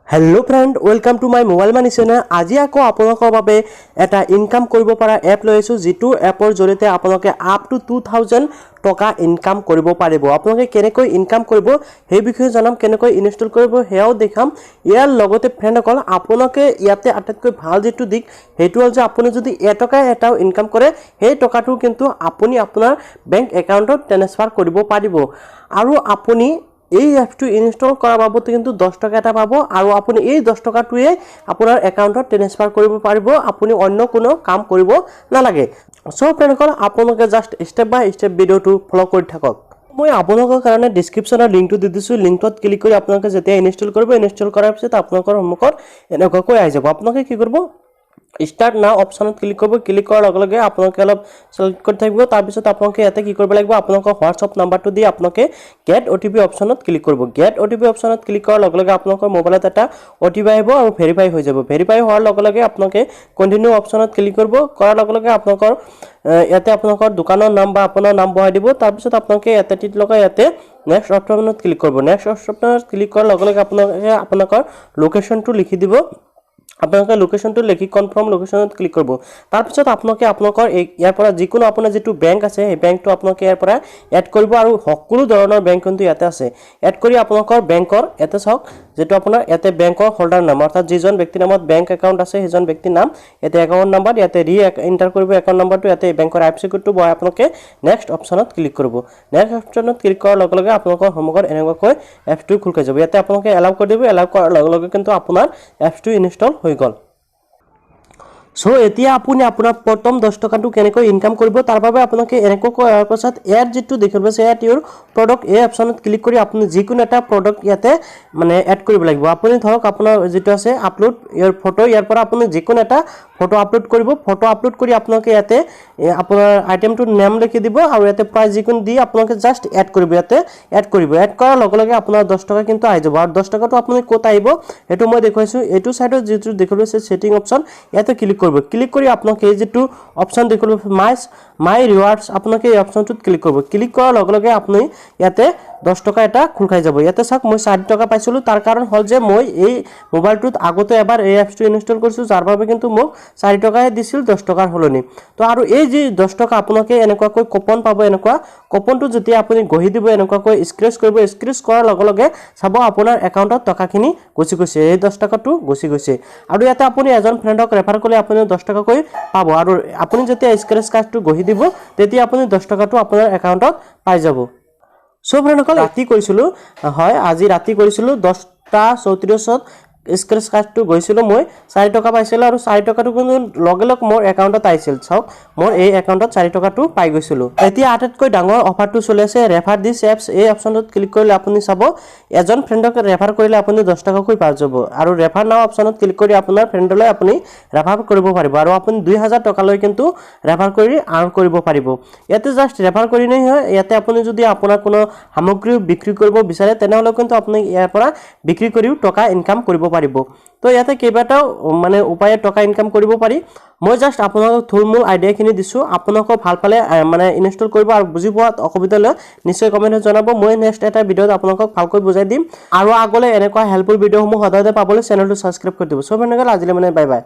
Hello friend welcome to my mobile money channel. आज आको आपनकर बारे एटा इनकाम करिब पारा एप लैसो जिटु एपर जरिते आपनके अप टू 2000 टका इनकाम करिब पारिबो। आपनके केनेকৈ इनकाम करिब हे बिषय जनाम, केनेকৈ इनस्टल करिब हेयाও देखाम। यार लगते फ्रेंडসকল आपनके याते आटातকৈ ভাল जेटु दिक हेतु हल जे আপুনি যদি এটকা এটাও ইনকাম কৰে সেই টকাটো কিন্তু আপুনি আপোনাৰ বেংক একাউন্টত ট্ৰান্সফাৰ কৰিব পাৰিব। আৰু আপুনি এই এপটো ইনস্টল কৰাৰ বাবদ কিন্তু 10 টকা এটা পাব আৰু আপুনি এই 10 টকাটোৱে আপোনাৰ একাউন্টত ট্ৰান্সফাৰ কৰিব পাৰিব। আপুনি অন্য কোনো কাম কৰিব নালাগে। সো ফ্ৰেণ্ডসকল আপোনালোকে জাস্ট স্টেপ বাই স্টেপ ভিডিওটো ফলো কৰি থাকক। মই আপোনালোকৰ কাৰণে ডেসক্ৰিপচনৰ লিংকটো দি দিছো। লিংকত ক্লিক কৰি আপোনালোকে যেতিয়া ইনস্টল কৰিব, ইনস্টল কৰাৰ পিছত আপোনালোকৰ সন্মুখত এনেকুৱাকৈ আহি যাব। আপোনালোকে কি কৰিব, स्टार्ट नाउ ऑप्शन क्लिक करब। क्लिक करार लगे लगे आपनके अलप सिलेक्ट कर থাকিব। तार पिছত आपनके याते की करब লাগিব, आपनकर व्हाट्सएप नंबरটো দি आपनके गेट ओटीपी ऑप्शनत क्लिक करब। गेट ओटीपी ऑप्शनत क्लिक करार लगे लगे आपनकर मोबाइलत এটা ओटीपी আহিব আৰু ভেৰিফাই হৈ যাব। ভেৰিফাই হোৱাৰ লগে লগে आपनके কন্টিনিউ অপশনত ক্লিক কৰব। কৰাৰ লগে লগে आपनकर ইয়াতে आपनकर দোকানৰ নাম বা আপোনাৰ নাম বহাই দিব। तार पिছত आपनके ইয়াতে টিক লগাই ইয়াতে নেক্সট অপশনত ক্লিক করব। নেক্সট অপশনত ক্লিক কৰাৰ লগে লগে आपनकर লোকেশনটো লিখি দিব। আপোনালোকে লোকেশনটো লিখি কনফাৰ্ম লোকেশনত ক্লিক কৰব। তাৰ পিছত আপোনালোকে আপোনালোকৰ ইয়াৰ পৰা যিকোনো আপোনাৰ যেটো বেংক আছে এই বেংকটো আপোনালোকে ইয়াৰ পৰা এড কৰিব আৰু সকলো ধৰণৰ বেংক কিন্তু ইয়াতে আছে। এড কৰি আপোনালোকৰ বেংকৰ ইয়াতে চাওক যেটো আপোনাৰ ইয়াতে বেংকৰ হোল্ডাৰ নাম অৰ্থাৎ যিজন ব্যক্তিৰ নামত বেংক একাউন্ট আছে সেইজন ব্যক্তিৰ নাম, ইয়াতে একাউন্ট নাম্বাৰ ইয়াতে ৰি এন্টাৰ কৰিব। একাউন্ট নাম্বাৰটো ইয়াতে বেংকৰ আইএফএসচি কোডটো বহাই আপোনালোকে নেক্সট অপশনত ক্লিক কৰিব। নেক্সট অপশনত ক্লিক কৰাৰ লগে লগে আপোনালোকৰ সন্মুখত এনেকুৱাকৈ এপটো খোল খাই যাব। ইয়াতে আপোনালোকে এলাউ কৰি দিব। এলাউ কৰাৰ লগে লগে কিন্তু আপোনাৰ এপটো ইনস্টল হৈ গল। সো এতিয়া আপুনি আপোনাৰ প্ৰথম 10 টকাটো কেনেকৈ ইনকাম কৰিব তাৰ বাবে আপোনাকে এনেকৈ কৰাৰ পাছত এড যেটো দেখিব আছে এড ইউৰ প্ৰডাক্ট এই অপশনত ক্লিক কৰি আপুনি যিকোনো এটা প্ৰডাক্ট ইয়াতে মানে এড কৰিব লাগিব। আপুনি ধৰক আপোনাৰ যেটো আছে আপলোড ইউৰ ফটো, ইয়াৰ পৰা আপুনি যিকোনো এটা ফটো আপলোড কৰিব। ফটো আপলোড কৰি আপোনাকে ইয়াতে আপোনাৰ আইটেমটোৰ নাম লিখি দিব আৰু ইয়াতে প্ৰাইস যিকোনো দি আপোনাকে জাস্ট এড কৰিব। ইয়াতে এড কৰিব। এড কৰাৰ লগে লগে আপোনাৰ 10 টকা কিন্তু আহি যাব। আৰু 10 টকাটো আপুনি ক'ত আহিব এটো মই দেখাইছো। এটো সাইডত যেটো দেখিব আছে সেটিং অপশন ইয়াতে ক্লিক করব। ক্লিক কৰি আপোনাক এই যেটো অপশন দেখিব মাই ৰিৱাৰ্ডছ আপোনাক এই অপশনটোত ক্লিক কৰিব। ক্লিক কৰাৰ লগে লগে আপুনি ইয়াতে 10 টকা এটা খুল খাই যাব। ইয়াতে চাওক মই 4 টকা পাইছিলো। তাৰ কাৰণ হল যে মই এই মোবাইলটোত আগতে এবাৰ এই এপছটো ইনস্টল কৰিছো, যাৰ বাবে কিন্তু মোক 4 টকাহে দিছিল 10 টকাৰ হলনি। তো আৰু এই যে 10 টকা আপোনাকে এনেকুৱাকৈ কুপন পাব। এনেকুৱা কুপনটো যেতিয়া আপুনি গহি দিব এনেকুৱাকৈ স্ক্ৰেচ কৰিব। স্ক্ৰেচ কৰাৰ লগে লগে চাব আপোনাৰ একাউন্টত টকাখিনি গুচি গৈছে। এই 10 টকাটো গুচি গৈছে। আৰু ইয়াতে আপুনি এজন ফ্ৰেণ্ডক ৰেফাৰ কৰিলে আপুনি 10 টকা কৈ পাব। আৰু আপুনি যেতিয়া স্ক্ৰেচ কাৰ্ডটো গহি দিব তেতিয়া আপুনি 10 টকাটো আপোনাৰ একাউন্টত পাই যাব। সো ফ্ৰেণ্ডসকল ৰাতি কৰিছিলো, হয় আজি ৰাতি কৰিছিলো 10:34 স্ক্ৰেচ কাৰ্ডটো গৈছিল। মই 4 টকা পাইছিল আৰু 4 টকাটো কিন্তু লগে লগে মোৰ একাউন্টত আহিছিল। চাওক মোৰ এই একাউন্টত 4 টকাটো পাই গৈছিল। এতিয়া আটাইতকৈ ডাঙৰ অফাৰটো চলি আছে ৰেফাৰ দিছ এপছ। এই অপশনত ক্লিক কৰিলে আপুনি চাব এজন ফ্ৰেণ্ডক ৰেফাৰ কৰিলে আপুনি 10 টকা কৈ পাই যাব। আৰু ৰেফাৰ নাও অপশনত ক্লিক কৰি আপোনাৰ ফ্ৰেণ্ডলৈ আপুনি ৰেফাৰ কৰিব পাৰিব। আৰু আপুনি 2000 টকা লৈ কিন্তু ৰেফাৰ কৰি আৰ্ন কৰিব পাৰিব। ইয়াতে জাস্ট ৰেফাৰ কৰি নাই হয়। ইয়াতে আপুনি যদি আপোনাৰ কোনো সামগ্ৰী বিক্ৰী কৰিব বিচাৰে তেনেহলে কিন্তু আপুনি ইয়াৰ পৰা বিক্ৰী কৰিও টকা ইনকাম কৰিব পাৰিব। তো ইয়াতে কেইবাটাও মানে উপায়ে টকা ইনকাম কৰিব পাৰি। মই জাস্ট আপোনালোকক থুলমূল আইডিয়াখিনি দিছো। আপোনালোক ভাল পালে মানে ইনস্টল কৰিব আৰু বুজি পোৱাত অসুবিধা হলে নিশ্চয় কমেন্টত জনাব। মই নেক্সট এটা ভিডিওত আপোনালোকক ভালকৈ বুজাই দিম। আৰু আগলৈ এনেকুৱা হেল্পফুল ভিডিওসমূহ সদায় পাবলৈ চেনেলটো সাবস্ক্ৰাইব কৰি দিব। সো ফ্ৰেণ্ডসকল আজিলৈ মানে বাই বাই।